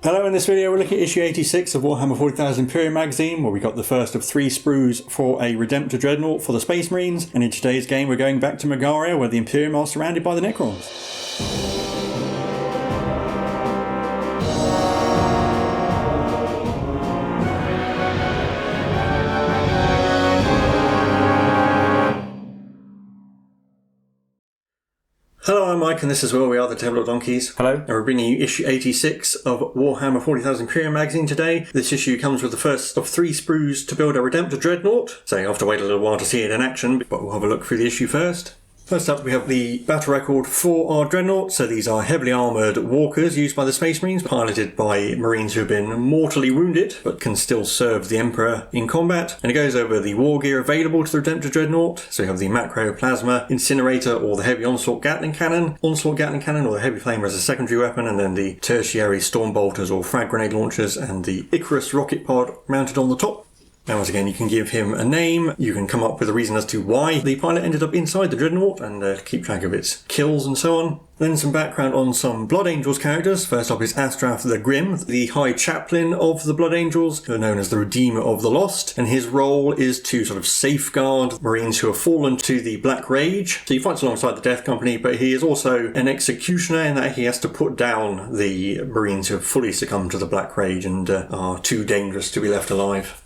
Hello, in this video we're looking at issue 86 of Warhammer 40,000 Imperium magazine, where we got the first of 3 sprues for a Redemptor Dreadnought for the Space Marines, and in today's game we're going back to Megaria, where the Imperium are surrounded by the Necrons. Hello, I'm Mike, and this is where we are, the Tabletop Donkeys. Hello. And we're bringing you issue 86 of Warhammer 40,000 Imperium magazine today. This issue comes with the first of 3 sprues to build a Redemptor Dreadnought, so you'll have to wait a little while to see it in action, but we'll have a look through the issue first. First up, we have the battle record for our Dreadnought. So these are heavily armoured walkers used by the Space Marines, piloted by Marines who have been mortally wounded, but can still serve the Emperor in combat. And it goes over the war gear available to the Redemptor Dreadnought. So you have the Macro Plasma Incinerator, or the Heavy Onslaught Gatling Cannon, or the Heavy Flamer as a secondary weapon, and then the Tertiary Storm Bolters or Frag Grenade Launchers, and the Icarus Rocket Pod mounted on the top. Now, once again, you can give him a name, you can come up with a reason as to why the pilot ended up inside the Dreadnought, and keep track of its kills and so on. Then some background on some Blood Angels characters. First up is Astrath the Grim, the High Chaplain of the Blood Angels, who are known as the Redeemer of the Lost, and his role is to sort of safeguard Marines who have fallen to the Black Rage. So he fights alongside the Death Company, but he is also an executioner in that he has to put down the Marines who have fully succumbed to the Black Rage and are too dangerous to be left alive.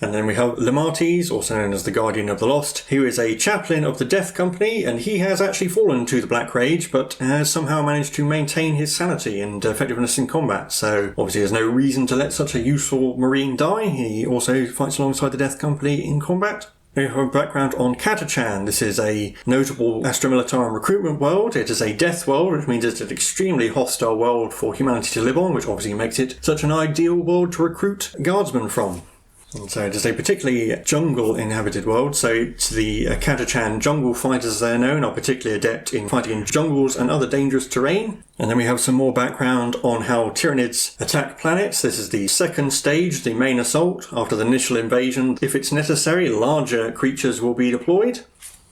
And then we have Lemates, also known as the Guardian of the Lost, who is a chaplain of the Death Company, and he has actually fallen to the Black Rage, but has somehow managed to maintain his sanity and effectiveness in combat. So obviously there's no reason to let such a useful Marine die. He also fights alongside the Death Company in combat. We have a background on Catachan. This is a notable Astra Militarum recruitment world. It is a death world, which means it's an extremely hostile world for humanity to live on, which obviously makes it such an ideal world to recruit guardsmen from. And so it is a particularly jungle-inhabited world, so it's the Catachan jungle fighters, as they're known, are particularly adept in fighting in jungles and other dangerous terrain. And then we have some more background on how Tyranids attack planets. This is the second stage, the main assault. After the initial invasion, if it's necessary, larger creatures will be deployed.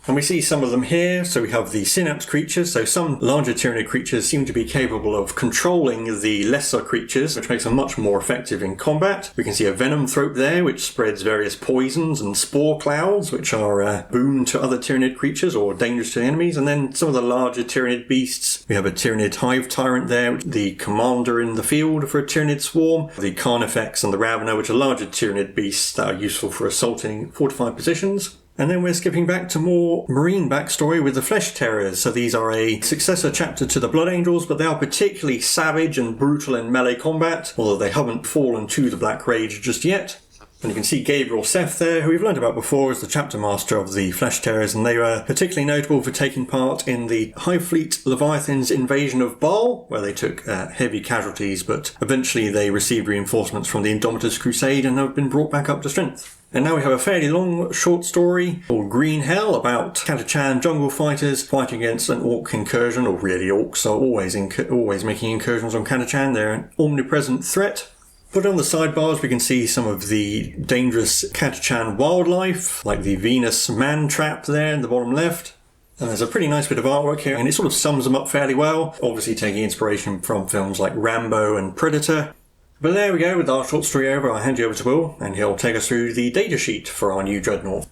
And we see some of them here. So we have the synapse creatures. So some larger Tyranid creatures seem to be capable of controlling the lesser creatures, which makes them much more effective in combat. We can see a venom throat there, which spreads various poisons and spore clouds, which are a boon to other Tyranid creatures or dangerous to enemies. And then some of the larger Tyranid beasts. We have a Tyranid hive tyrant there, the commander in the field for a Tyranid swarm, the Carnifex and the Ravener, which are larger Tyranid beasts that are useful for assaulting fortified positions. And then we're skipping back to more Marine backstory with the Flesh Terrors. So these are a successor chapter to the Blood Angels, but they are particularly savage and brutal in melee combat, although they haven't fallen to the Black Rage just yet. And you can see Gabriel Seth there, who we've learned about before as the chapter master of the Flesh Terrors, and they were particularly notable for taking part in the Hive Fleet Leviathan's invasion of Baal, where they took heavy casualties, but eventually they received reinforcements from the Indomitus Crusade and have been brought back up to strength. And now we have a fairly long short story called Green Hell about Catachan jungle fighters fighting against an orc incursion, or really orcs are always making incursions on Catachan. They're an omnipresent threat. But on the sidebars we can see some of the dangerous Catachan wildlife, like the Venus man trap there in the bottom left. And there's a pretty nice bit of artwork here, and it sort of sums them up fairly well, obviously taking inspiration from films like Rambo and Predator. But there we go, with our short story over, I'll hand you over to Will, and he'll take us through the datasheet for our new Dreadnought.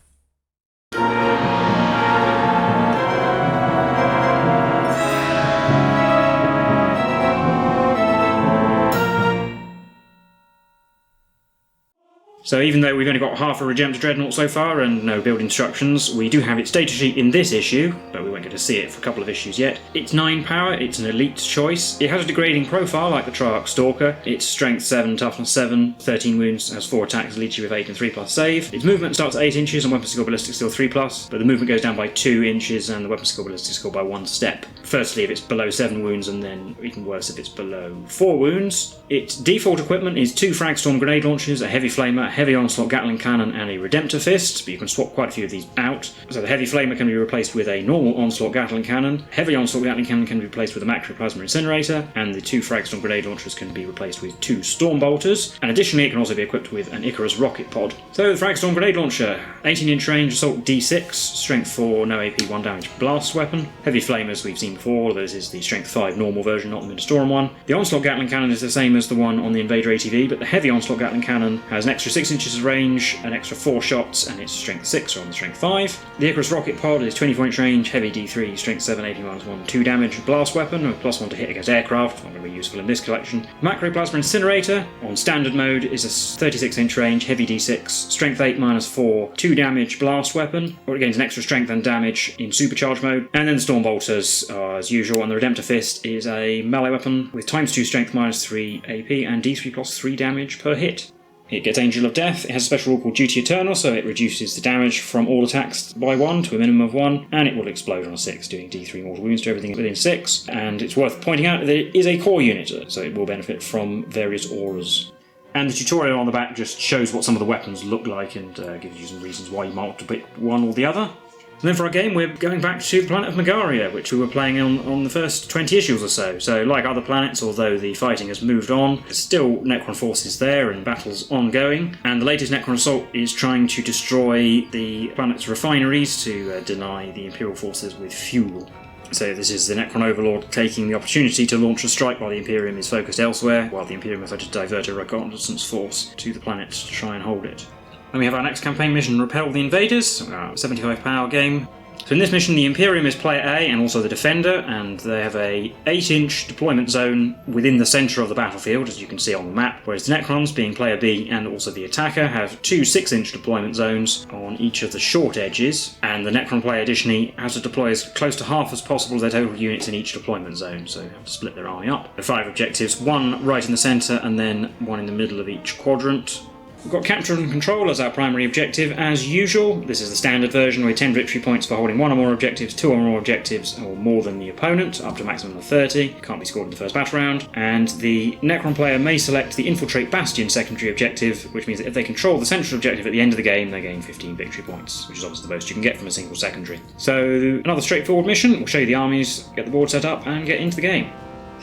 So even though we've only got half a Redemptor Dreadnought so far and no build instructions, we do have its datasheet in this issue, but we won't get to see it for a couple of issues yet. It's 9 power, it's an elite choice. It has a degrading profile like the Triarch Stalker. It's strength 7, toughness 7, 13 wounds, has 4 attacks, leads you with 8 and 3+ save. Its movement starts at 8 inches and weapon skill ballistic still 3+, but the movement goes down by 2 inches and the weapon skill ballistic skill by 1 step. Firstly if it's below 7 wounds, and then even worse if it's below 4 wounds. Its default equipment is 2 Fragstorm grenade launchers, a heavy flamer, heavy onslaught Gatling cannon and a Redemptor fist, but you can swap quite a few of these out. So the heavy flamer can be replaced with a normal onslaught Gatling cannon, heavy onslaught Gatling cannon can be replaced with a Megaria plasma incinerator, and the 2 Fragstorm grenade launchers can be replaced with 2 storm bolters, and additionally it can also be equipped with an Icarus rocket pod. So the Fragstorm grenade launcher, 18-inch range, assault D6, strength 4, no AP, 1 damage blast weapon. Heavy flamers we've seen before, this is the strength 5 normal version, not the Midstorm one. The onslaught Gatling cannon is the same as the one on the Invader ATV, but the heavy onslaught Gatling cannon has an extra 6 inches of range, an extra 4 shots, and it's strength 6 or on the strength 5. The Icarus rocket pod is 24-inch range, heavy D3, strength 7, AP -1, 2 damage blast weapon, with +1 to hit against aircraft, not going to be useful in this collection. Megaria plasma incinerator on standard mode is a 36-inch range, heavy D6, strength 8 -4, 2 damage blast weapon, or it gains an extra strength and damage in supercharge mode. And then the storm bolters are as usual, and the Redemptor fist is a melee weapon with ×2 strength -3 AP and D3 +3 damage per hit. It gets Angel of Death. It has a special rule called Duty Eternal, so it reduces the damage from all attacks by 1 to a minimum of 1, and it will explode on a 6, doing D3 mortal wounds to everything within 6. And it's worth pointing out that it is a core unit, so it will benefit from various auras. And the tutorial on the back just shows what some of the weapons look like and gives you some reasons why you might want to pick one or the other. And then for our game, we're going back to the planet of Megaria, which we were playing on the first 20 issues or so. So like other planets, although the fighting has moved on, there's still Necron forces there and battles ongoing. And the latest Necron assault is trying to destroy the planet's refineries to deny the Imperial forces with fuel. So this is the Necron Overlord taking the opportunity to launch a strike while the Imperium is focused elsewhere, while the Imperium have had to divert a reconnaissance force to the planet to try and hold it. Then we have our next campaign mission, Repel the Invaders, our 75 power game. So in this mission, the Imperium is player A and also the Defender, and they have a 8-inch deployment zone within the centre of the battlefield, as you can see on the map, whereas the Necrons, being player B and also the attacker, have 2 6-inch deployment zones on each of the short edges, and the Necron player additionally has to deploy as close to half as possible of their total units in each deployment zone, so they have to split their army up. There are 5 objectives, 1 right in the centre and then 1 in the middle of each quadrant. We've got capture and control as our primary objective, as usual. This is the standard version with 10 victory points for holding 1 or more objectives, 2 or more objectives, or more than the opponent, up to a maximum of 30. Can't be scored in the first battle round. And the Necron player may select the Infiltrate Bastion secondary objective, which means that if they control the central objective at the end of the game, they gain 15 victory points, which is obviously the most you can get from a single secondary. So another straightforward mission. We'll show you the armies, get the board set up, and get into the game.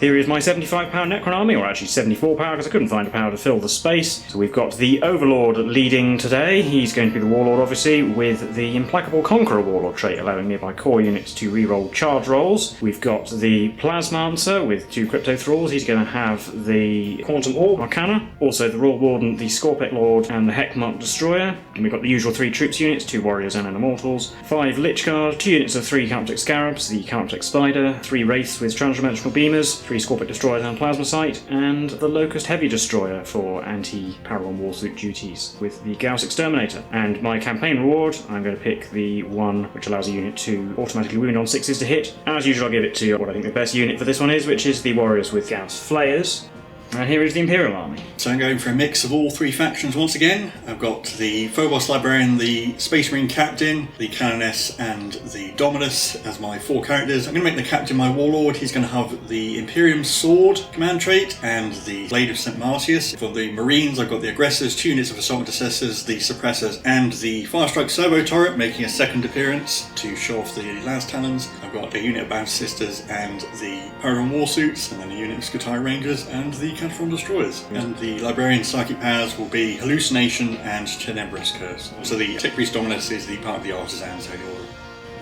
Here is my 75 power Necron army, or actually 74 power because I couldn't find a power to fill the space. So we've got the Overlord leading today. He's going to be the Warlord, obviously, with the Implacable Conqueror Warlord trait, allowing nearby core units to reroll charge rolls. We've got the Plasmancer with 2 Crypto Thralls. He's going to have the Quantum Orb Arcana, also the Royal Warden, the Scorpec Lord, and the Heckmark Destroyer. And we've got the usual 3 troops units, 2 Warriors and an Immortals, 5 Lich Guard, 2 units of 3 Countertech Scarabs, the Countertech Spider, 3 Wraiths with Transdimensional Beamers, 3 Scorpic Destroyers and Plasma Sight, and the Locust Heavy Destroyer for anti-Paragon Warsuit duties with the Gauss Exterminator. And my campaign reward, I'm going to pick the one which allows a unit to automatically wound on 6s to hit. As usual, I'll give it to what I think the best unit for this one is, which is the Warriors with Gauss Flayers. And here is the Imperial army. So I'm going for a mix of all 3 factions once again. I've got the Phobos Librarian, the Space Marine Captain, the Canoness and the Dominus as my 4 characters. I'm going to make the Captain my Warlord. He's going to have the Imperium Sword command trait and the Blade of St. Martius. For the Marines, I've got the Aggressors, 2 units of Assault Intercessors, the Suppressors, and the Firestrike Servo Turret making a second appearance to show off the Las Talons. I've got a unit of Bounty Sisters and the Paragon Warsuits, and then a unit of Scutari Rangers and the Cataphrone Destroyers. And the Librarian's psychic powers will be Hallucination and Tenebrous Curse. So the Tech Priest Dominus is the part of the Artisans Holy Order.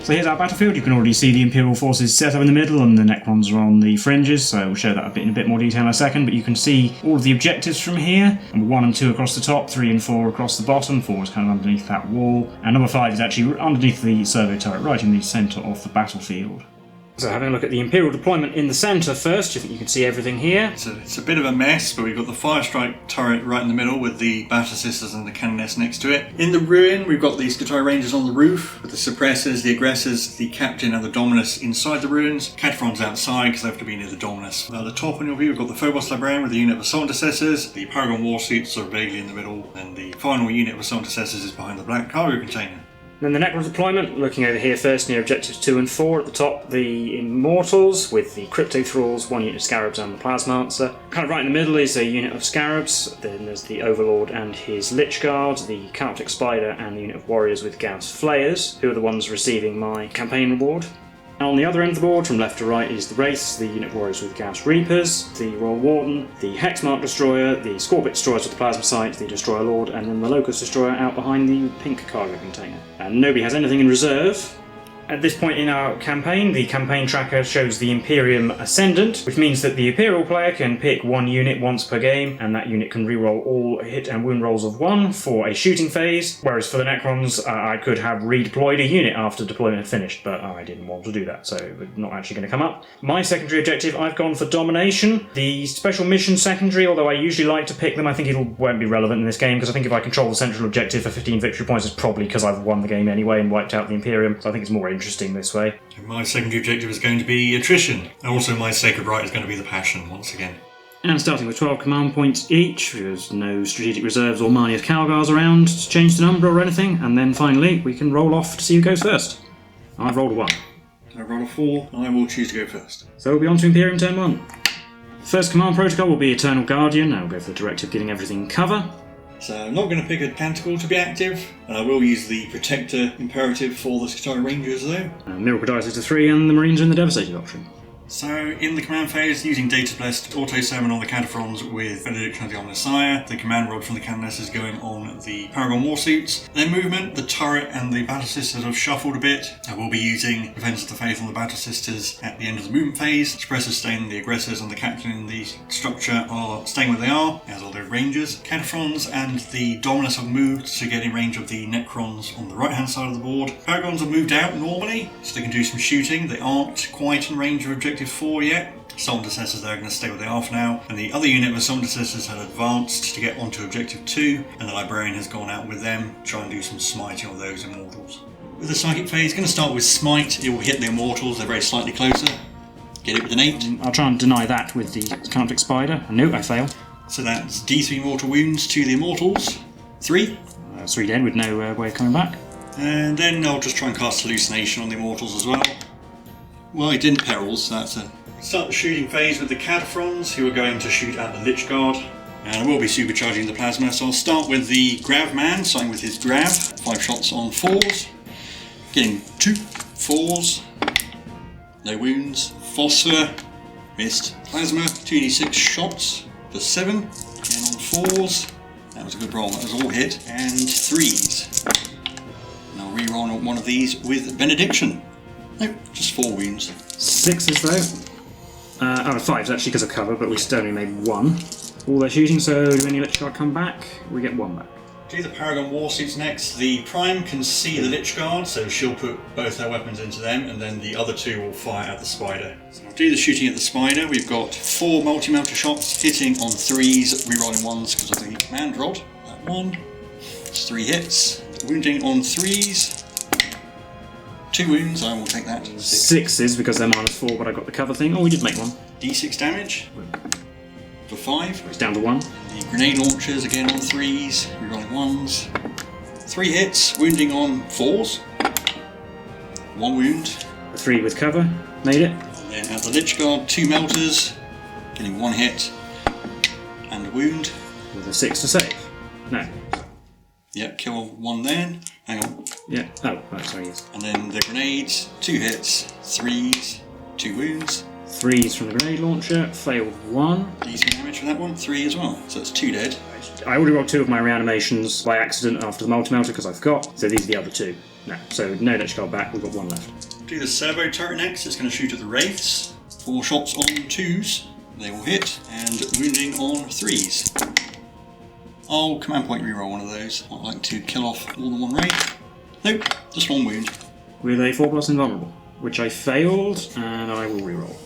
So here's our battlefield. You can already see the Imperial forces set up in the middle and the Necrons are on the fringes, so we'll show that in a bit more detail in a second, but you can see all of the objectives from here. Number 1 and 2 across the top, 3 and 4 across the bottom, 4 is kind of underneath that wall, and number 5 is actually underneath the servo turret, right in the centre of the battlefield. So having a look at the Imperial deployment in the centre first, do you think you can see everything here? It's a bit of a mess, but we've got the Firestrike turret right in the middle with the Battle Sisters and the Canoness next to it. In the ruin, we've got the Scutari Rangers on the roof, with the Suppressors, the Aggressors, the Captain and the Dominus inside the ruins. Cataphrons outside because they have to be near the Dominus. At the top on your view, we've got the Phobos Librarian with a unit of Assault Intercessors, the Paragon Warsuits are vaguely in the middle, and the final unit of Assault Intercessors is behind the black cargo container. Then the Necrons deployment, looking over here first near objectives 2 and 4. At the top, the Immortals with the Crypto Thralls, 1 unit of Scarabs and the Plasmancer. Kind of right in the middle is a unit of Scarabs. Then there's the Overlord and his Lich Guard, the Chaotic Spider and the unit of Warriors with Gauss Flayers, who are the ones receiving my campaign reward. And on the other end of the board, from left to right, is the Wraiths, the unit of Warriors with Gauss Reapers, the Royal Warden, the Hexmark Destroyer, the Scorpit Destroyers with the Plasma Sight, the Destroyer Lord, and then the Locust Destroyer out behind the pink cargo container. And nobody has anything in reserve. At this point in our campaign, the campaign tracker shows the Imperium Ascendant, which means that the Imperial player can pick 1 unit once per game, and that unit can reroll all hit and wound rolls of 1 for a shooting phase, whereas for the Necrons, I could have redeployed a unit after deployment had finished, but I didn't want to do that, so it's not actually going to come up. My secondary objective, I've gone for Domination. The Special Mission secondary, although I usually like to pick them, I think it won't be relevant in this game, because I think if I control the central objective for 15 victory points, it's probably because I've won the game anyway and wiped out the Imperium, so I think it's more interesting this way. My secondary objective is going to be Attrition. And also my Sacred Right is going to be the Passion once again. And starting with 12 command points each, there's no strategic reserves or Marnius Calgars around to change the number or anything, and then finally we can roll off to see who goes first. I've rolled a 1. I roll a 4, and I will choose to go first. So we'll be on to Imperium turn 1. First command protocol will be Eternal Guardian. I'll go for the directive giving everything cover. So I'm not going to pick a Canticle to be active, and I will use the Protector imperative for the Skitarii Rangers though. Miracle Dice is to 3 and the Marines are in the Devastated option. So, in the command phase, using Data Blessed auto-summon on the Cataphrons with Benediction of the Omnissiah, the command rod from the Canoness is going on the Paragon Warsuits. Their movement, the turret and the Battle Sisters have shuffled a bit. I will be using Defense of the Faith on the Battle Sisters at the end of the movement phase. Suppressors staying, the Aggressors and the Captain in the structure are staying where they are, as are their Rangers. Cataphrons and the Dominus have moved to get in range of the Necrons on the right-hand side of the board. Paragons have moved out normally, so they can do some shooting. They aren't quite in range of Objective 4 yet. Some Decessors are going to stay where they are for now, and the other unit of some Decessors had advanced to get onto Objective 2, and the Librarian has gone out with them to try and do some smiting of those Immortals. With the Psychic phase, going to start with Smite. It will hit the Immortals, they're very slightly closer. Get it with an 8. I'll try and deny that with the Chaotic Spider. No, I fail. So that's D3 mortal wounds to the Immortals. 3. 3 dead with no way of coming back. And then I'll just try and cast Hallucination on the Immortals as well. Well, it didn't Perils, so that's a... Start the shooting phase with the Cataphrons, who are going to shoot at the Lich Guard. And I will be supercharging the Plasma, so I'll start with the Grav Man, starting with his Grav. 5 shots on 4s. Getting 2 4s. No wounds. Phosphor. Missed. Plasma. 2d6 shots for 7. Again on 4s. That was a good roll, that was all hit. And 3s. And I'll re-roll on one of these with Benediction. Nope, just 4 wounds. 6s though. 5s actually because of cover, but we still only made 1. All they're shooting, so do any Lich Guard come back? We get 1 back. Do the Paragon Warsuits next. The Prime can see the Lich Guard, so she'll put both her weapons into them, and then the other 2 will fire at the Spider. So I'll do the shooting at the Spider. We've got 4 multi-melter shots, hitting on 3s, re-rolling 1s because of the command rod. That 1. It's 3 hits. Wounding on 3s. 2 wounds, I will take that. 6s because they're -4, but I got the cover thing. Oh, we did make 1. D6 damage for 5. It's down to 1. The grenade launchers again on 3s, rerolling 1s. 3 hits, wounding on 4s. 1 wound. A 3 with cover, made it. And then at the Lich Guard, 2 melters, getting 1 hit and a wound. With a 6 to save. No. Yep, kill 1 then. Hang on. Yeah, oh, sorry, yes. And then the grenades, 2 hits, 3s, 2 wounds. 3s from the grenade launcher, failed 1. Decent damage for that one, 3 as well. So that's 2 dead. I already rolled 2 of my reanimations by accident after the multi-melter because I forgot, so these are the other 2. No, so no Lich Guard back, we've got 1 left. Do the servo turret next, it's going to shoot at the Wraiths. 4 shots on 2s, they will hit, and wounding on 3s. I'll command point reroll one of those. I'd like to kill off more than 1 Wraith. Nope, just 1 wound. With a 4+ invulnerable, which I failed, and I will reroll.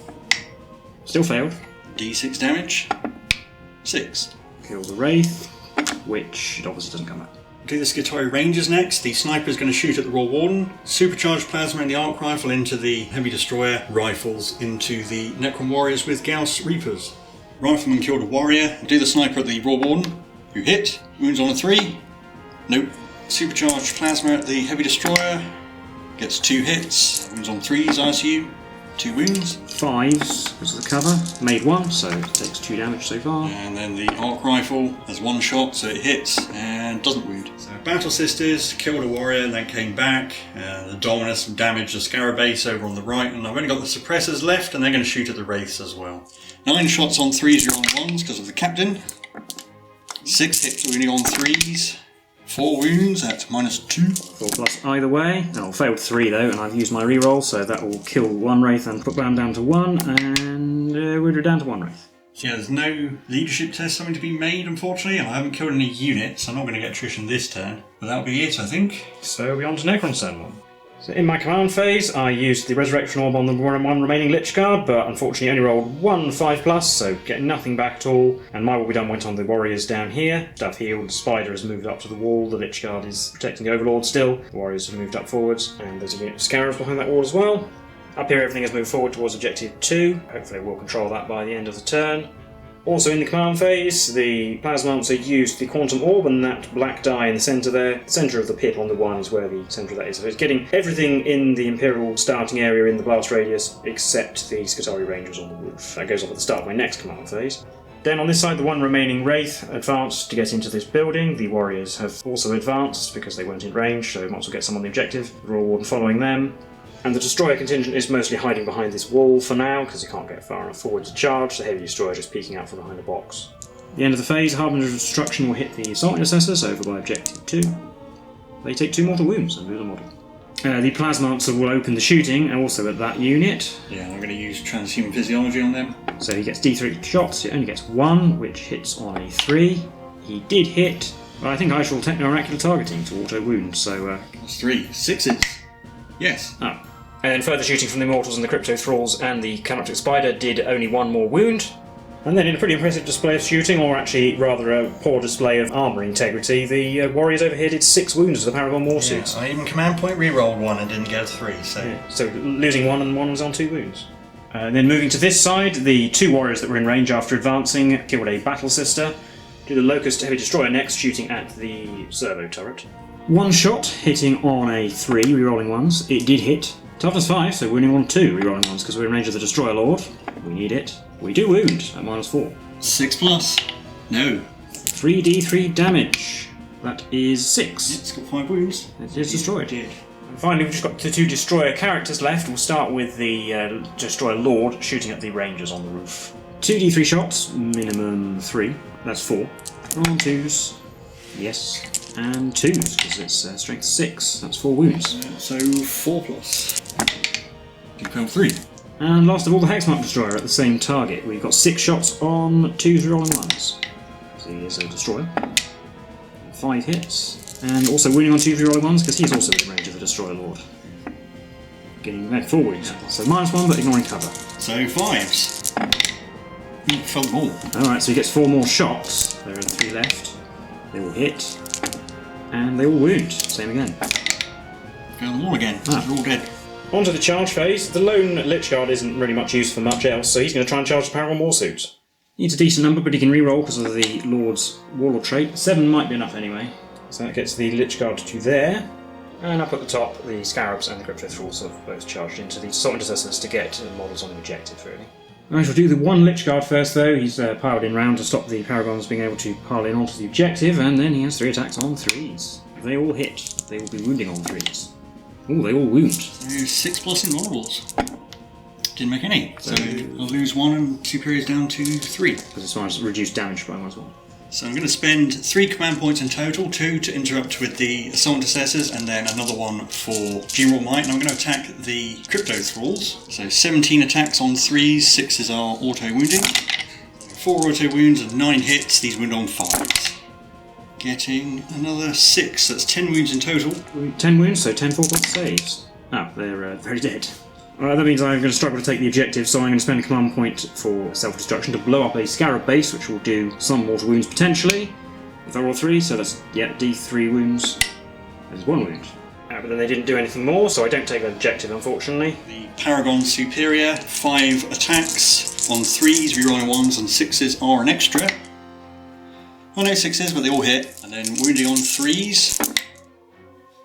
Still failed. D6 damage. 6. Kill the Wraith, which it obviously doesn't come back. Do the Skitarii Rangers next. The sniper is going to shoot at the Royal Warden. Supercharged plasma in the arc rifle into the heavy destroyer. Rifles into the Necron warriors with Gauss Reapers. Rifleman killed a warrior. Do the sniper at the Royal Warden, who hit. Wounds on a 3. Nope. Supercharged plasma at the heavy destroyer. Gets 2 hits. Wounds on 3s, I assume. 2 wounds. 5s because of the cover. Made 1, so it takes 2 damage so far. And then the arc rifle has 1 shot, so it hits and doesn't wound. So Battle Sisters killed a warrior and then came back. The Dominus damaged the Scarab base over on the right, and I've only got the suppressors left, and they're going to shoot at the Wraiths as well. 9 shots on 3s, you're on 1s because of the captain. 6 hits wounding on 3s. 4 wounds at -2. 4 plus either way. Oh, failed 3 though, and I've used my reroll, so that will kill 1 Wraith and put Blam down to 1, and we're down to 1 Wraith. So yeah, there's no leadership test something to be made, unfortunately. I haven't killed any units, so I'm not going to get attrition this turn. But that'll be it, I think. So we're on to Necrons turn 1. So in my command phase, I used the Resurrection Orb on the 1 remaining Lich Guard, but unfortunately only rolled 1 5+, so getting nothing back at all. And my Will Be Done went on the warriors down here. Stuff healed, the Spider has moved up to the wall, the Lich Guard is protecting the Overlord still, the warriors have moved up forwards, and there's a unit of Scarabs behind that wall as well. Up here everything has moved forward towards Objective 2, hopefully we'll control that by the end of the turn. Also in the command phase, the Plasmancer used the Quantum Orb and that black die in the centre there. The centre of the pit on the 1 is where the centre of that is. So it's getting everything in the Imperial starting area in the blast radius except the Skitarii Rangers on the roof. That goes off at the start of my next command phase. Then on this side, the 1 remaining Wraith advanced to get into this building. The warriors have also advanced because they weren't in range, so might as well get some on the objective. The Royal Warden following them. And the Destroyer contingent is mostly hiding behind this wall for now, because it can't get far enough forward to charge. The Heavy Destroyer just peeking out from behind a box. At the end of the phase, Harbinger of Destruction will hit the Assault Intercessors over by Objective 2. They take 2 mortal wounds and lose a model. The Plasmancer will open the shooting, and also at that unit. Yeah, I'm going to use Transhuman Physiology on them. So he gets D3 shots, it only gets 1, which hits on a 3. He did hit, but I think I shall Techno-Oracular Targeting to auto-wound, so... That's 3. 6s. Yes. Oh. And then further shooting from the Immortals and the Crypto Thralls and the Canoptic Spider did only 1 more wound. And then in a pretty impressive display of shooting, or actually rather a poor display of armour integrity, the Warriors over here did 6 wounds to the Paragon Warsuits. Yeah, I even command point rerolled 1 and didn't get a 3, so... Yeah, so losing 1 and 1 was on 2 wounds. And then moving to this side, the 2 Warriors that were in range after advancing killed a Battle Sister. Did a Locust Heavy Destroyer next, shooting at the Servo turret. 1 shot, hitting on a 3, rerolling 1s. It did hit. Toughness 5, so wounding on 2, rerolling 1s, because we're in range of the Destroyer Lord. We need it. We do wound at -4. 6+. No. 3d3 damage. That is 6. It's got 5 wounds. It is destroyed. And finally, we've just got the 2 Destroyer characters left. We'll start with the Destroyer Lord shooting at the Rangers on the roof. 2d3 shots, minimum 3. That's 4. On 2s. Yes. And 2s, because it's strength 6. That's 4 wounds. So 4+. You fail 3. And last of all, the Hexmark Destroyer at the same target. We've got 6 shots on 2s rolling 1s. So he is a Destroyer. 5 hits. And also wounding on 2 rolling 1s, because he's also in range of the Destroyer Lord. Getting 4 wounds. So -1, but ignoring cover. So 5s. You failed them all. Alright, so he gets 4 more shots. There are 3 left. They all hit. And they all wound. Same again. Failed them all again. They're all dead. On to the charge phase. The lone Lich Guard isn't really much use for much else, so he's going to try and charge the Paragon Warsuits. Needs a decent number, but he can reroll because of the Lord's Warlord trait. 7 might be enough anyway. So that gets the Lich Guard to there. And up at the top, the Scarabs and the Crypto Thralls have both charged into the Assault Intercessors to get models on the objective, really. I shall do the 1 Lich Guard first, though. He's piled in round to stop the Paragons being able to pile in onto the objective, and then he has 3 attacks on 3s. If they all hit, they will be wounding on 3s. Oh, they all wound. So 6+ in models. Didn't make any. So I'll lose 1 and Superior's down to 3. Because it's fine, reduced damage by 1 as well. So I'm going to spend 3 command points in total, 2 to interrupt with the Assault Intercessors, and then another 1 for General Might, and I'm going to attack the Crypto Thralls. So 17 attacks on 3s, 6s are auto-wounding. 4 auto-wounds and 9 hits, these wound on 5s. Getting another 6, that's 10 wounds in total. 10 wounds, so 10 4+ saves. Ah, they're very dead. That means I'm going to struggle to take the objective, so I'm going to spend a command point for self-destruction to blow up a Scarab base, which will do some mortal wounds potentially. If I roll 3, so that's, D3 wounds. There's 1 wound. But then they didn't do anything more, so I don't take an objective, unfortunately. The Paragon Superior, 5 attacks on 3s, rerolling 1s, and 6s are an extra. Oh no, 6s, but they all hit. And then wounding on 3s.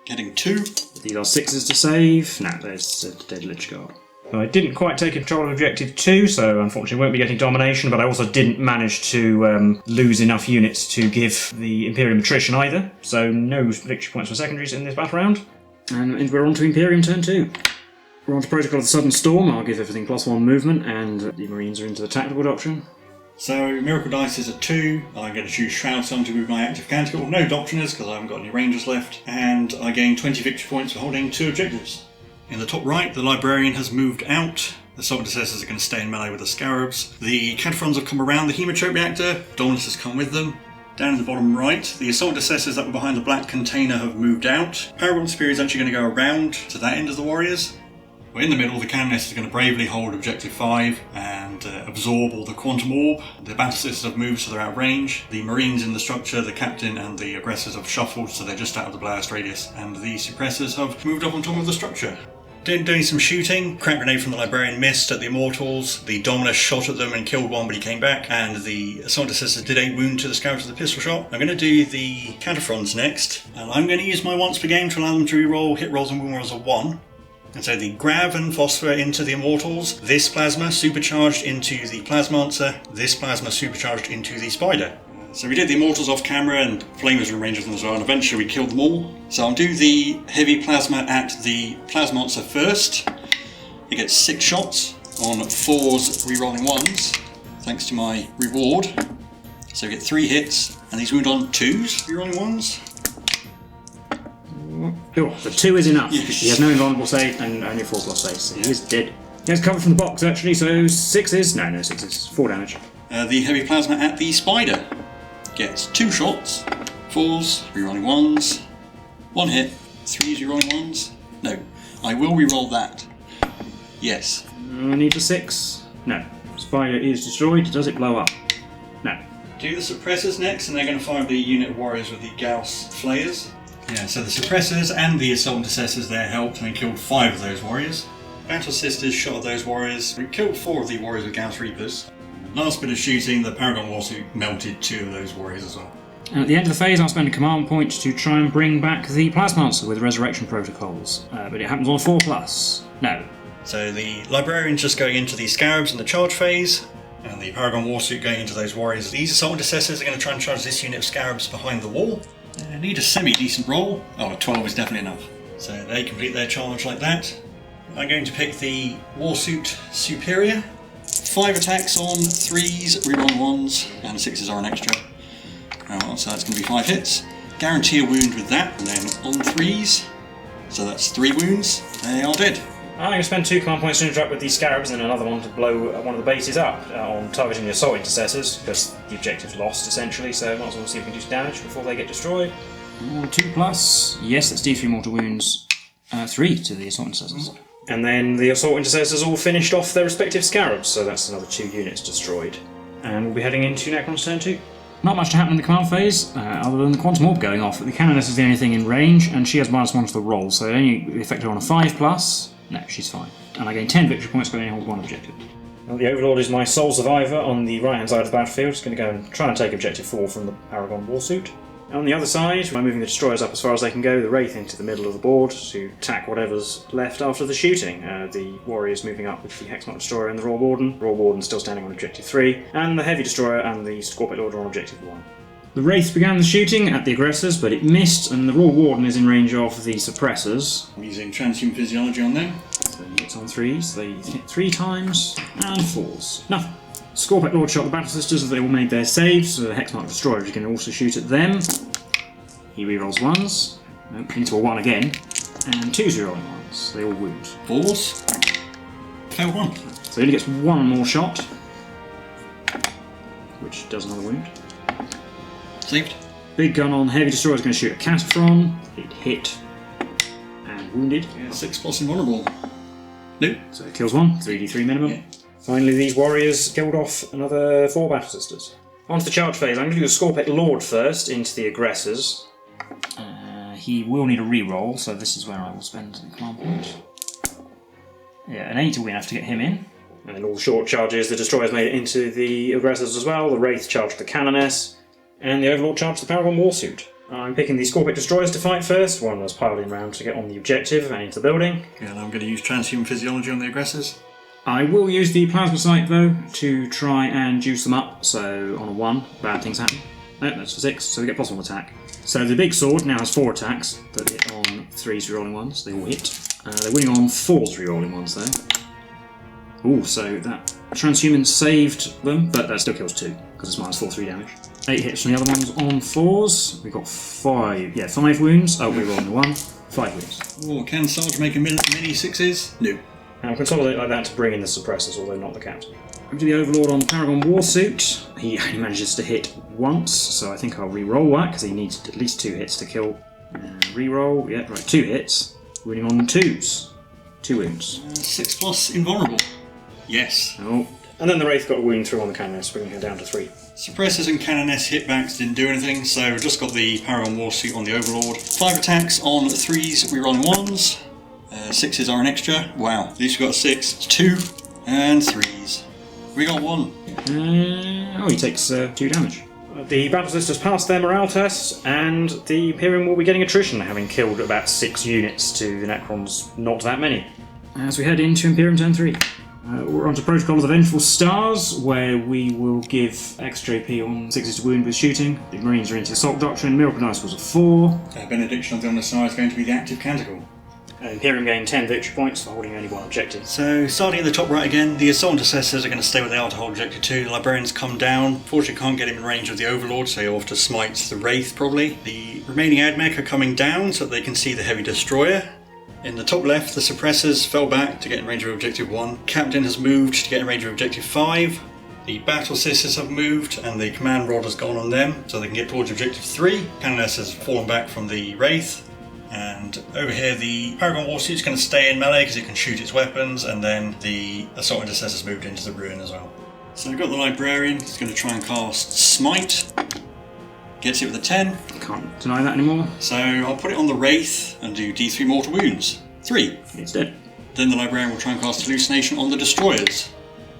Getting 2. These are 6s to save. No, there's a dead Lich Guard. So I didn't quite take control of Objective 2, so unfortunately won't be getting domination, but I also didn't manage to lose enough units to give the Imperium attrition either, so no victory points for secondaries in this battle round. And we're on to Imperium turn 2. We're on to Protocol of the Sudden Storm. I'll give everything +1 movement, and the Marines are into the tactical doctrine. So, Miracle Dice is a 2. I'm going to choose Shroud Sun to move my active canticle. No Doctriners, because I haven't got any Rangers left. And I gain 20 victory points for holding 2 objectives. In the top right, the Librarian has moved out. The Assault Intercessors are going to stay in melee with the Scarabs. The Cataphrons have come around the Hemotrope Reactor. Dominus has come with them. Down in the bottom right, the Assault Intercessors that were behind the black container have moved out. Paragon Spear is actually going to go around to that end of the Warriors. We're in the middle, the Canoness is going to bravely hold Objective 5 and absorb all the Quantum Orb. The Battle Sisters have moved, so they're out of range. The Marines in the structure, the Captain and the Aggressors have shuffled, so they're just out of the blast radius. And the Suppressors have moved up on top of the structure. Doing some shooting. Crack Grenade from the Librarian missed at the Immortals. The Dominus shot at them and killed one, but he came back. And the Assault Intercessors did 8 wound to the Scarabs with a pistol shot. I'm going to do the Cataphrons next. And I'm going to use my once per game to allow them to reroll hit rolls and wound rolls of 1. And so the Grav and Phosphor into the Immortals, this Plasma supercharged into the Plasmancer, this Plasma supercharged into the Spider. So we did the Immortals off camera and Flamers were rangers as well, and eventually we killed them all. So I'll do the Heavy Plasma at the Plasmancer first. It gets 6 shots on 4s rerolling 1s, thanks to my reward. So we get 3 hits, and these wound on 2s rerolling 1s. Oh, the 2 is enough. Yes. He has no invulnerable save and only a 4+ save, so he is dead. He has cover from the box actually, so 6s. No, 6s. 4 damage. The Heavy Plasma at the Spider gets 2 shots, 4s, rerolling 1s, 1 hit, 3s rerolling 1s. No, I will reroll that. Yes. I need a 6. No. Spider is destroyed. Does it blow up? No. Do the Suppressors next, and they're going to fire the unit of Warriors with the Gauss Flayers. Yeah, so the Suppressors and the Assault Intercessors there helped, and they killed 5 of those Warriors. Battle Sisters shot at those Warriors. We killed 4 of the Warriors with Gauss Reapers. Last bit of shooting, the Paragon Warsuit melted 2 of those Warriors as well. And at the end of the phase, I'll spend a command point to try and bring back the Plasmancer with Resurrection Protocols. But it happens on a 4+. No. So the Librarian's just going into the Scarabs in the charge phase, and the Paragon Warsuit going into those Warriors. These Assault Intercessors are going to try and charge this unit of Scarabs behind the wall. They need a semi-decent roll. Oh, a 12 is definitely enough. So they complete their charge like that. I'm going to pick the Warsuit Superior. 5 attacks on 3s, reroll 1s, and 6s are an extra. So that's going to be 5 hits. Guarantee a wound with that, and then on 3s. So that's 3 wounds. They are dead. I'm going to spend 2 command points to interact with these Scarabs and another one to blow one of the bases up on targeting the Assault Intercessors, because the objective's lost essentially, so might as well see if we can do some damage before they get destroyed. 2+. Yes, that's D3 mortal wounds. 3 to the Assault Intercessors. And then the Assault Intercessors all finished off their respective Scarabs, so that's another 2 units destroyed. And we'll be heading into Necrons turn 2. Not much to happen in the command phase, other than the Quantum Orb going off. The Canoness is the only thing in range, and she has -1 to the roll, so it only affects her on a 5+. No, she's fine. And I gain 10 victory points by only hold 1 objective. Well, the Overlord is my sole survivor on the right-hand side of the battlefield. He's going to go and try and take Objective 4 from the Paragon Warsuit. On the other side, we're moving the Destroyers up as far as they can go, the Wraith into the middle of the board to attack whatever's left after the shooting. The Warriors moving up with the Hexmark Destroyer and the Royal Warden. Royal Warden still standing on Objective 3, and the Heavy Destroyer and the Scorpion Lord are on Objective 1. The Wraith began the shooting at the aggressors, but it missed, and the Royal Warden is in range of the Suppressors. I'm using Transhuman Physiology on them. So he hits on 3s, they hit 3 times, and 4s. Nothing. Scorpion Lord shot the Battle Sisters as they all made their saves, so the Hexmark Destroyer is going to also shoot at them. He rerolls 1s, into a 1 again, and 2s rerolling 1s. They all wound. 4s. Failed 1. So he only gets 1 more shot, which does another wound. Saved. Big gun on Heavy Destroyer is going to shoot a Cataphron. It hit and wounded. Yeah, 6+ invulnerable. Nope. So it kills 1, 3d3 minimum. Yeah. Finally, these Warriors killed off another 4 Battle Sisters. On to the charge phase. I'm going to do the Scorpion Lord first into the aggressors. He will need a reroll, so this is where I will spend the command point. Yeah, an 8 will be enough to get him in. And then all the short charges, the Destroyers made it into the aggressors as well. The Wraith charged the Canoness, and the Overlord charged the Paragon Warsuit. I'm picking the Scorpic Destroyers to fight first. One was piling round to get on the objective and into the building. Yeah, and I'm going to use transhuman physiology on the aggressors. I will use the Plasma Sight though to try and juice them up, so on a 1, bad things happen. No, that's for 6, so we get +1 attack. So the big sword now has 4 attacks that hit on 3s rerolling 1s, they all hit. They're winning on 4s rerolling 1s though. Ooh, so that transhuman saved them, but that still kills 2, because it's -4, 3 damage. 8 hits from the other ones on 4s. We've got 5 wounds. Oh, we're rolling 1. 5 wounds. Oh, can Sarge make a mini 6s? No. And I'll consolidate like that to bring in the suppressors, although not the captain. Over to the Overlord on the Paragon Warsuit. He only manages to hit once, so I think I'll re-roll that, because he needs at least 2 hits to kill. Re-roll, yeah, right, 2 hits. Winning on 2s. 2 wounds. 6+ invulnerable. Yes. Oh. And then the Wraith got a wound through on the Canoness, bringing her down to 3. Suppressors and Canoness hitbacks didn't do anything, so we've just got the Paragon Warsuit on the Overlord. 5 attacks on 3s, rerolling 1s. 6s are an extra. Wow, at least we got a 6. It's 2 and 3s. We got 1. Oh, he takes 2 damage. The Battle Sisters passed their morale tests, and the Imperium will be getting attrition, having killed about 6 units to the Necrons, not that many. As we head into Imperium turn 3. We're on to Protocol of the Vengeful Stars, where we will give extra AP on 6s to wound with shooting. The Marines are into Assault Doctrine, Miracle Dice was a 4. Benediction on the side is going to be the active canticle. Imperium gained 10 victory points for holding only 1 objective. So, starting at the top right again, the Assault Intercessors are going to stay where they are to hold objective 2. The Librarians come down. Fortunately, can't get him in range of the Overlord, so he'll have to smite the Wraith probably. The remaining Admech are coming down so that they can see the Heavy Destroyer. In the top left, the Suppressors fell back to get in range of objective 1. Captain has moved to get in range of objective 5. The Battle Sisters have moved, and the Command Rod has gone on them, so they can get towards objective 3. Canoness has fallen back from the Wraith. And over here, the Paragon Warsuit is going to stay in melee because it can shoot its weapons, and then the Assault Intercessors moved into the ruin as well. So we've got the Librarian, he's going to try and cast Smite. Gets it with a 10. Can't deny that anymore. So I'll put it on the Wraith and do D3 mortal wounds. 3. It's dead. Then the Librarian will try and cast Hallucination on the Destroyers,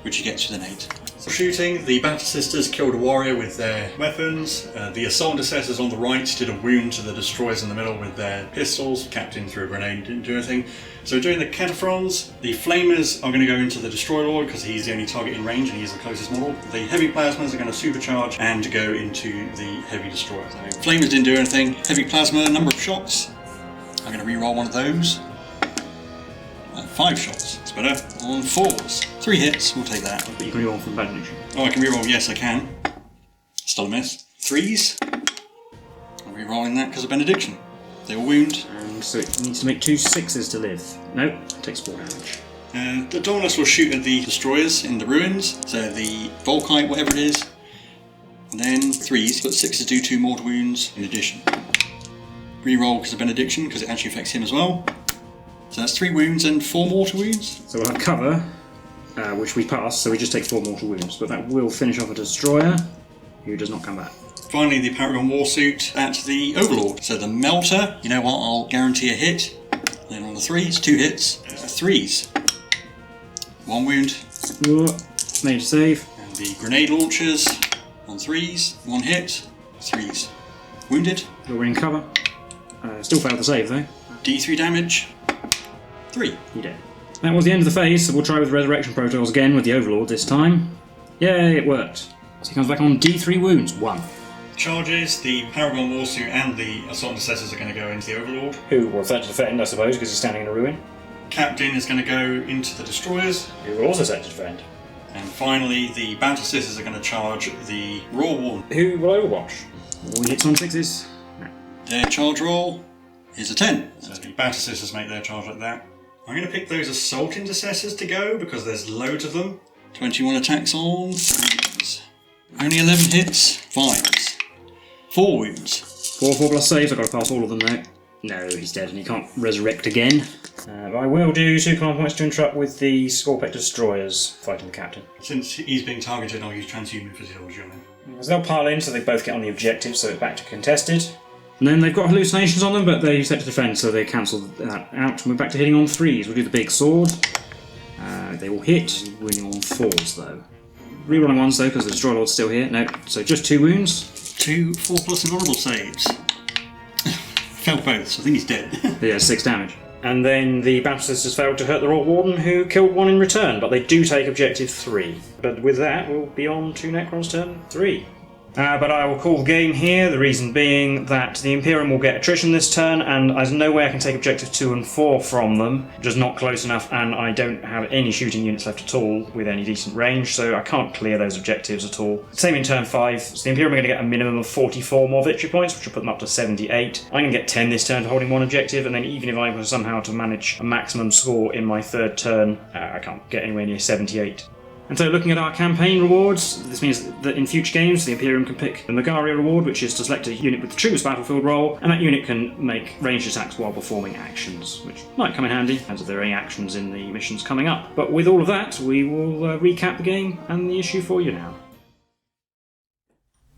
which he gets with an 8. So shooting, the Battle Sisters killed a warrior with their weapons. The Assault Intercessors on the right did a wound to the Destroyers in the middle with their pistols. Captain threw a grenade, didn't do anything. So doing the Cataphrons, the Flamers are going to go into the Destroyer Lord because he's the only target in range and he's the closest model. The Heavy Plasmas are going to supercharge and go into the Heavy Destroyer. So Flamers didn't do anything. Heavy Plasma, number of shots. I'm going to re-roll one of those. 5 shots. It's better. On 4s. 3 hits, we'll take that. But you can re-roll from Benediction. Oh, I can re-roll, yes I can. Still a miss. 3s. I'm re-rolling that because of Benediction. They all wound. And so it needs to make 2 6s to live. Nope, it takes 4 damage. The Dominus will shoot at the Destroyers in the ruins. So the Volkite, whatever it is. And then 3s, but 6s do 2 mortal wounds in addition. Re-roll because of Benediction, because it actually affects him as well. So that's 3 wounds and 4 mortal wounds. So we'll have cover, which we pass, so we just take 4 mortal wounds. But that will finish off a Destroyer, who does not come back. Finally, the Paragon Warsuit at the Overlord. So the Melter, you know what, I'll guarantee a hit. Then on the 3s, 2 hits. 3s. 1 wound. Made a save. And the Grenade Launchers on 3s, 1 hit. 3s. Wounded. We're in cover. Still failed the save though. D3 damage. 3. He dead. That was the end of the phase, so we'll try with Resurrection Protocols again with the Overlord this time. Yay, it worked. So he comes back on D3 wounds, 1. Charges, the Paragon Warsuit and the Assault Intercessors are going to go into the Overlord. Who will set to defend, I suppose, because he's standing in a ruin. Captain is going to go into the Destroyers. Who will also set to defend. And finally, the Battle Sisters are going to charge the Raw Warden. Who will Overwatch. All hits on 6s. No. Their charge roll is a 10. So the Battle Sisters make their charge like that. I'm going to pick those Assault Intercessors to go because there's loads of them. 21 attacks on 3s. Only 11 hits, 5s. 4 wounds. 4 plus saves, I've got to pass all of them now. No, he's dead and he can't resurrect again. But I will do 2 command points to interrupt with the Scorpic Destroyers fighting the Captain. Since he's being targeted, I'll use transhuman physiology on him. As they'll pile in, so they both get on the objective, so it's back to contested. And then they've got hallucinations on them, but they set to defend, so they cancel that out. And we're back to hitting on 3s. We'll do the big sword. They will hit, winning on 4s though. Rerolling 1s though, because the Destroyer Lord's still here. No, so just 2 wounds. 2 4+ invulnerable saves. Fell both, so I think he's dead. Yeah, 6 damage. And then the Battle Sisters failed to hurt the Rock Warden, who killed 1 in return, but they do take objective 3. But with that, we'll be on to Necron's turn 3. But I will call the game here, the reason being that the Imperium will get attrition this turn, and there's no way I can take objective 2 and 4 from them, just not close enough, and I don't have any shooting units left at all with any decent range, so I can't clear those objectives at all. Same in turn 5, so the Imperium are going to get a minimum of 44 more victory points, which will put them up to 78. I'm going to get 10 this turn for holding 1 objective, and then even if I were somehow to manage a maximum score in my 3rd turn, I can't get anywhere near 78. And so looking at our campaign rewards, this means that in future games the Imperium can pick the Megaria reward, which is to select a unit with the truest battlefield role, and that unit can make ranged attacks while performing actions, which might come in handy as if there are any actions in the missions coming up. But with all of that, we will recap the game and the issue for you now.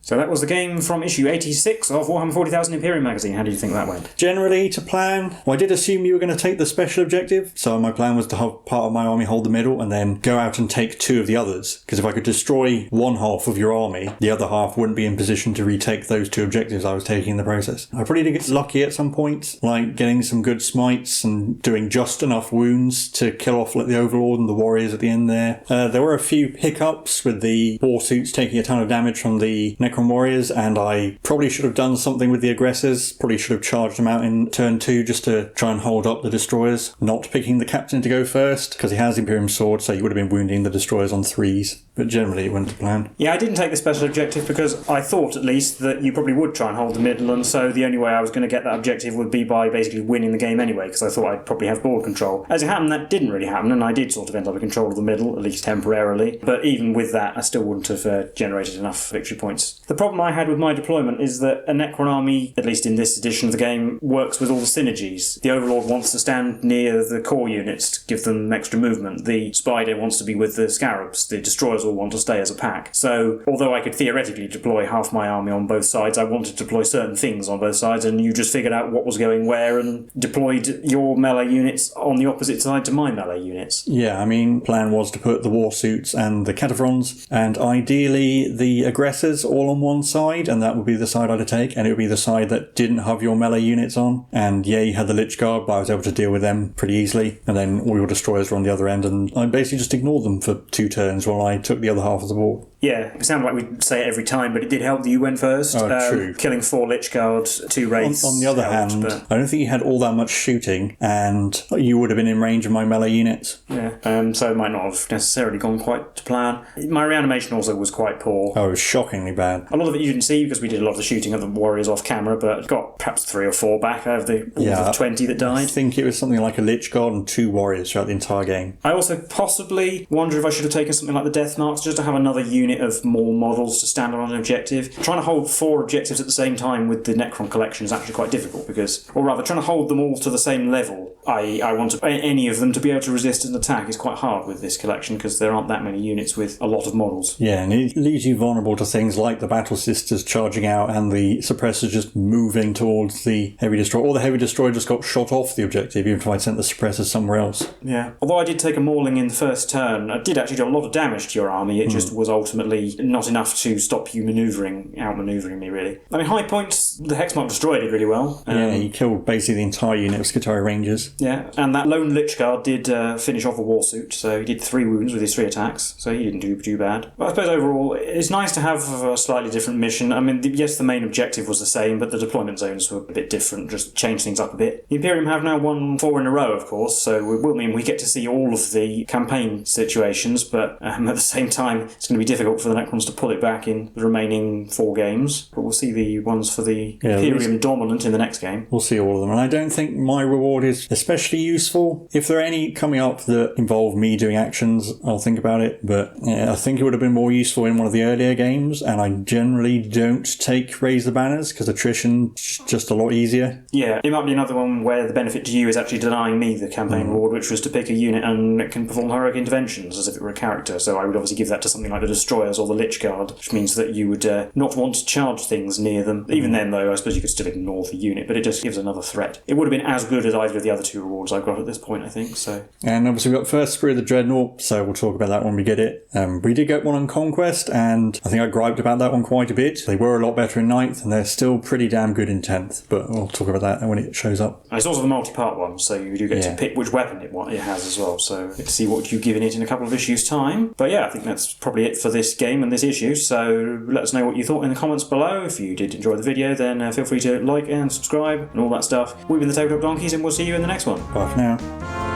So that was the game from issue 86 of Warhammer 40,000 Imperium magazine. How do you think that went? Generally, to plan, well, I did assume you were going to take the special objective, so my plan was to have part of my army hold the middle and then go out and take 2 of the others, because if I could destroy one half of your army, the other half wouldn't be in position to retake those 2 objectives I was taking in the process. I probably did get lucky at some points, like getting some good smites and doing just enough wounds to kill off like the Overlord and the warriors at the end there. There were a few hiccups with the war suits taking a ton of damage from the Necron warriors, and I probably should have done something with the aggressors. Probably should have charged them out in turn 2 just to try and hold up the destroyers. Not picking the captain to go first, because he has Imperium sword, so you would have been wounding the destroyers on 3s. But generally it went to plan. Yeah, I didn't take the special objective because I thought at least that you probably would try and hold the middle, and so the only way I was going to get that objective would be by basically winning the game anyway, because I thought I'd probably have board control. As it happened, that didn't really happen, and I did sort of end up in control of the middle, at least temporarily. But even with that, I still wouldn't have generated enough victory points. The problem I had with my deployment is that a Necron army, at least in this edition of the game, works with all the synergies. The Overlord wants to stand near the core units to give them extra movement. The Spider wants to be with the Scarabs. The Destroyers all want to stay as a pack. So, although I could theoretically deploy half my army on both sides, I wanted to deploy certain things on both sides, and you just figured out what was going where and deployed your melee units on the opposite side to my melee units. Yeah, I mean, plan was to put the war suits and the Cataphrons, and ideally the aggressors all on one side, and that would be the side I'd take, and it would be the side that didn't have your melee units on. And yeah, you had the Lich Guard, but I was able to deal with them pretty easily, and then all your destroyers were on the other end, and I basically just ignored them for 2 turns while I took the other half of the board. Yeah, it sounded like we say it every time, but it did help that you went first. True. Killing 4 Lich Guards, 2 Wraiths. On the other hand, I don't think you had all that much shooting, and you would have been in range of my melee units. Yeah, so it might not have necessarily gone quite to plan. My reanimation also was quite poor. Oh, it was shockingly bad. A lot of it you didn't see because we did a lot of the shooting of the warriors off camera, but got perhaps 3 or 4 back out of the 20 that died. I think it was something like a Lich Guard and 2 warriors throughout the entire game. I also possibly wonder if I should have taken something like the Death Marks just to have another unit of more models to stand on an objective. Trying to hold 4 objectives at the same time with the Necron collection is actually quite difficult because, or rather, trying to hold them all to the same level. I want any of them to be able to resist an attack is quite hard with this collection because there aren't that many units with a lot of models. Yeah, and it leaves you vulnerable to things like the Battle Sisters charging out and the suppressors just moving towards the Heavy Destroyer. Or the Heavy Destroyer just got shot off the objective even if I sent the suppressors somewhere else. Yeah. Although I did take a mauling in the first turn, I did actually do a lot of damage to your army. It just was ultimately not enough to stop you outmanoeuvring me, really. I mean, high points, the Hexmark Destroyer did really well. Yeah, he killed basically the entire unit of Skitarii Rangers. Yeah, and that lone Lich Guard did finish off a Warsuit, so he did 3 wounds with his 3 attacks, so he didn't do too bad. But I suppose overall, it's nice to have a slightly different mission. I mean, yes, the main objective was the same, but the deployment zones were a bit different, just changed things up a bit. The Imperium have now won 4 in a row, of course, so it will mean we get to see all of the campaign situations, but at the same time, it's going to be difficult for the Necrons to pull it back in the remaining 4 games. But we'll see the ones for the Imperium dominant in the next game. We'll see all of them, and I don't think my reward is especially useful. If there are any coming up that involve me doing actions, I'll think about it, but yeah, I think it would have been more useful in one of the earlier games, and I generally don't take Raise the Banners because attrition's just a lot easier. Yeah, it might be another one where the benefit to you is actually denying me the campaign reward, which was to pick a unit and it can perform heroic interventions as if it were a character, so I would obviously give that to something like the Destroyers or the Lich Guard, which means that you would not want to charge things near them. Even then, though, though, I suppose you could still ignore the unit, but it just gives another threat. It would have been as good as either of the other 2 rewards I've got at this point, I think, so... And obviously we've got first sprue of the Dreadnought, so we'll talk about that when we get it. We did get one on Conquest, and I think I griped about that one quite a bit. They were a lot better in 9th, and they're still pretty damn good in 10th, but we'll talk about that when it shows up. And it's also the multi-part one, so you do get to pick which weapon it has as well, so get to see what you've given it in a couple of issues' time. But yeah, I think that's probably it for this game and this issue, so let us know what you thought in the comments below. If you did enjoy the video, then feel free to like and subscribe and all that stuff. We've been the Tabletop Donkeys, and we'll see you in the next one. Bye for now.